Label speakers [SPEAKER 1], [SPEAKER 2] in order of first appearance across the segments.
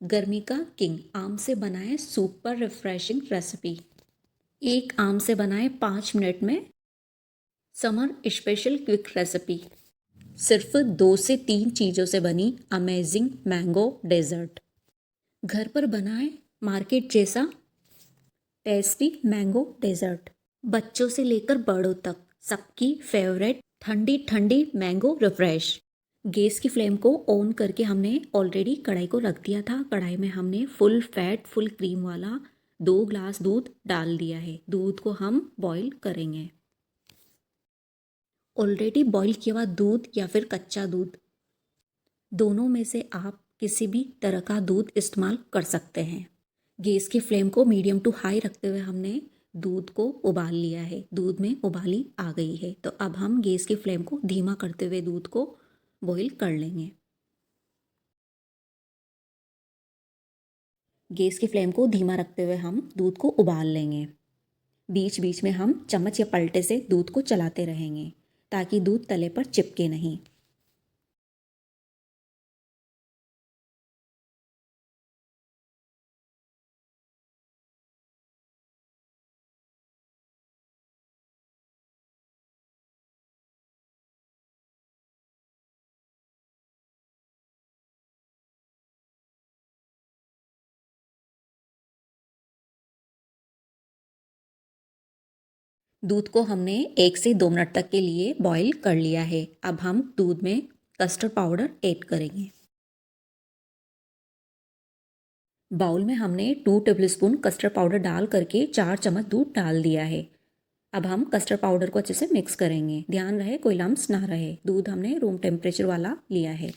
[SPEAKER 1] गर्मी का किंग आम से बनाएं सुपर रिफ्रेशिंग रेसिपी। एक आम से बनाएं 5 मिनट में समर स्पेशल क्विक रेसिपी। सिर्फ 2 से 3 चीज़ों से बनी अमेजिंग मैंगो डेजर्ट। घर पर बनाएं मार्केट जैसा टेस्टी मैंगो डेजर्ट। बच्चों से लेकर बड़ों तक सबकी फेवरेट ठंडी ठंडी मैंगो रिफ्रेश। गैस की फ्लेम को ऑन करके हमने ऑलरेडी कढ़ाई को रख दिया था। कढ़ाई में हमने फुल फैट फुल क्रीम वाला 2 ग्लास दूध डाल दिया है। दूध को हम बॉईल करेंगे। ऑलरेडी बॉईल किया हुआ दूध या फिर कच्चा दूध, दोनों में से आप किसी भी तरह का दूध इस्तेमाल कर सकते हैं। गैस की फ्लेम को मीडियम टू हाई रखते हुए हमने दूध को उबाल लिया है। दूध में उबाली आ गई है, तो अब हम गैस की फ्लेम को धीमा करते हुए दूध को बॉईल कर लेंगे। गैस की फ्लेम को धीमा रखते हुए हम दूध को उबाल लेंगे। बीच बीच में हम चम्मच या पलटे से दूध को चलाते रहेंगे ताकि दूध तले पर चिपके नहीं। दूध को हमने 1 से 2 मिनट तक के लिए बॉईल कर लिया है। अब हम दूध में कस्टर्ड पाउडर ऐड करेंगे। बाउल में हमने 2 टेबलस्पून कस्टर्ड पाउडर डाल करके 4 चम्मच दूध डाल दिया है। अब हम कस्टर्ड पाउडर को अच्छे से मिक्स करेंगे। ध्यान रहे कोई लम्स ना रहे। दूध हमने रूम टेम्परेचर वाला लिया है।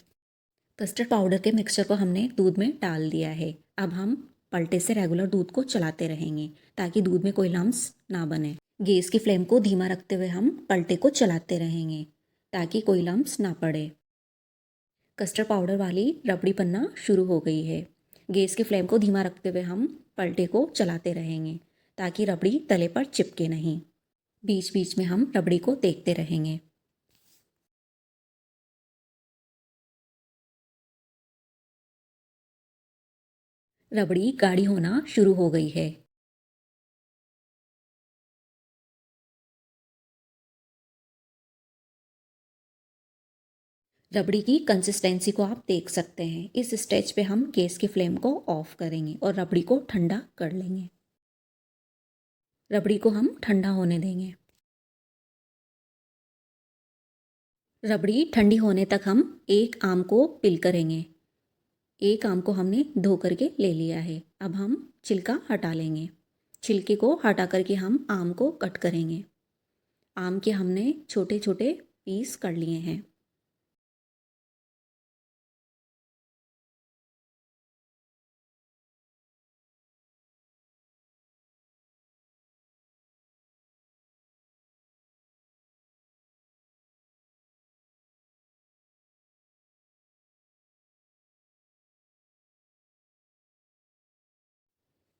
[SPEAKER 1] कस्टर्ड पाउडर के मिक्सचर को हमने दूध में डाल दिया है। अब हम पलटे से रेगुलर दूध को चलाते रहेंगे ताकि दूध में कोई लम्स ना बने। गैस की फ्लेम को धीमा रखते हुए हम पलटे को चलाते रहेंगे ताकि कोई लम्स ना पड़े। कस्टर्ड पाउडर वाली रबड़ी बनना शुरू हो गई है। गैस की फ्लेम को धीमा रखते हुए हम पलटे को चलाते रहेंगे ताकि रबड़ी तले पर चिपके नहीं। बीच बीच में हम रबड़ी को देखते रहेंगे। रबड़ी गाढ़ी होना शुरू हो गई है। रबड़ी की कंसिस्टेंसी को आप देख सकते हैं। इस स्टेज पे हम गैस की फ्लेम को ऑफ करेंगे और रबड़ी को ठंडा कर लेंगे। रबड़ी को हम ठंडा होने देंगे। रबड़ी ठंडी होने तक हम एक आम को पिल करेंगे। एक आम को हमने धो करके ले लिया है। अब हम छिलका हटा लेंगे। छिलके को हटा करके हम आम को कट करेंगे। आम के हमने छोटे छोटे पीस कर लिए हैं।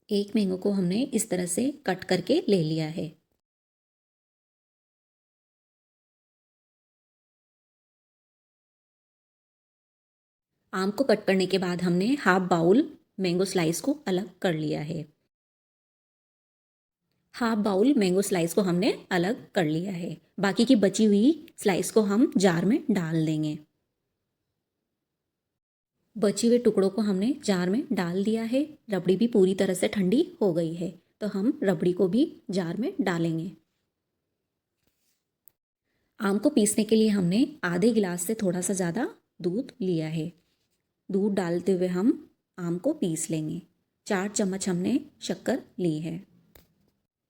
[SPEAKER 1] एक मैंगो को हमने इस तरह से कट करके ले लिया है। आम को कट करने के बाद हमने हाफ बाउल मैंगो स्लाइस को अलग कर लिया है। हाफ बाउल मैंगो स्लाइस को हमने अलग कर लिया है। बाकी की बची हुई स्लाइस को हम जार में डाल देंगे। बचे हुए टुकड़ों को हमने जार में डाल दिया है। रबड़ी भी पूरी तरह से ठंडी हो गई है, तो हम रबड़ी को भी जार में डालेंगे। आम को पीसने के लिए हमने आधे गिलास से थोड़ा सा ज़्यादा दूध लिया है। दूध डालते हुए हम आम को पीस लेंगे। 4 चम्मच हमने शक्कर ली है।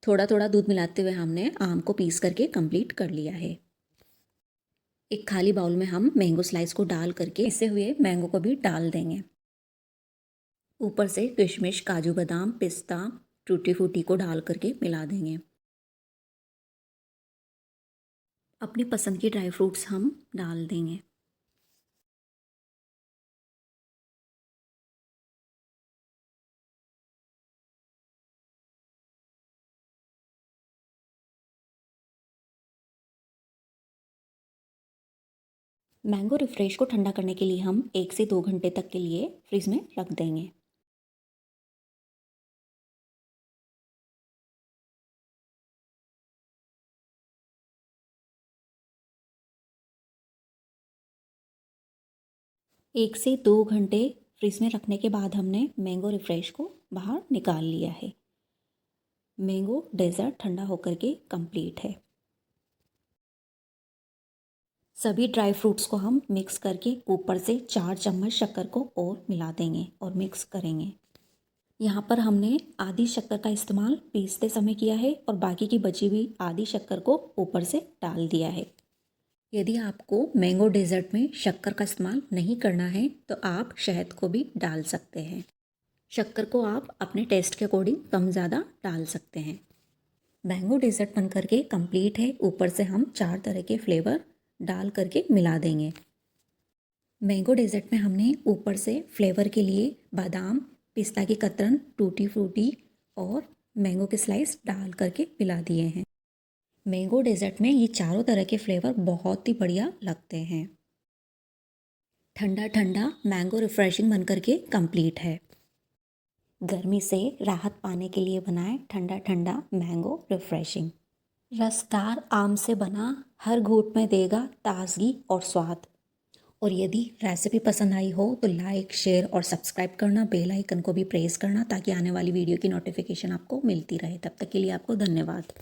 [SPEAKER 1] थोड़ा थोड़ा दूध मिलाते हुए हमने आम को पीस करके कंप्लीट कर लिया है। एक खाली बाउल में हम मैंगो स्लाइस को डाल करके इसे हुए मैंगो को भी डाल देंगे। ऊपर से किशमिश काजू बादाम पिस्ता टूटी फ्रूटी को डाल करके मिला देंगे। अपनी पसंद के ड्राई फ्रूट्स हम डाल देंगे। मैंगो रिफ्रेश को ठंडा करने के लिए हम 1 से 2 घंटे तक के लिए फ्रिज में रख देंगे। 1 से 2 घंटे फ्रिज में रखने के बाद हमने मैंगो रिफ्रेश को बाहर निकाल लिया है। मैंगो डेजर्ट ठंडा होकर के कंप्लीट है। सभी ड्राई फ्रूट्स को हम मिक्स करके ऊपर से 4 चम्मच शक्कर को और मिला देंगे और मिक्स करेंगे। यहाँ पर हमने आधी शक्कर का इस्तेमाल पीसते समय किया है और बाकी की बची हुई आधी शक्कर को ऊपर से डाल दिया है। यदि आपको मैंगो डेजर्ट में शक्कर का इस्तेमाल नहीं करना है तो आप शहद को भी डाल सकते हैं। शक्कर को आप अपने टेस्ट के अकॉर्डिंग कम ज़्यादा डाल सकते हैं। मैंगो डेजर्ट बन करके कंप्लीट है। ऊपर से हम 4 तरह के फ्लेवर डाल करके मिला देंगे। मैंगो डेजर्ट में हमने ऊपर से फ्लेवर के लिए बादाम, पिस्ता की कतरन, टूटी फ्रूटी और मैंगो के स्लाइस डाल करके मिला दिए हैं। मैंगो डेजर्ट में ये चारों तरह के फ्लेवर बहुत ही बढ़िया लगते हैं। ठंडा ठंडा मैंगो रिफ्रेशिंग बन करके कंप्लीट है। गर्मी से राहत पाने के लिए बनाएं ठंडा ठंडा मैंगो रिफ्रेशिंग। रसदार आम से बना हर घूंट में देगा ताजगी और स्वाद। और यदि रेसिपी पसंद आई हो तो लाइक, शेयर और सब्सक्राइब करना, बेल आइकन को भी प्रेस करना ताकि आने वाली वीडियो की नोटिफिकेशन आपको मिलती रहे। तब तक के लिए आपको धन्यवाद।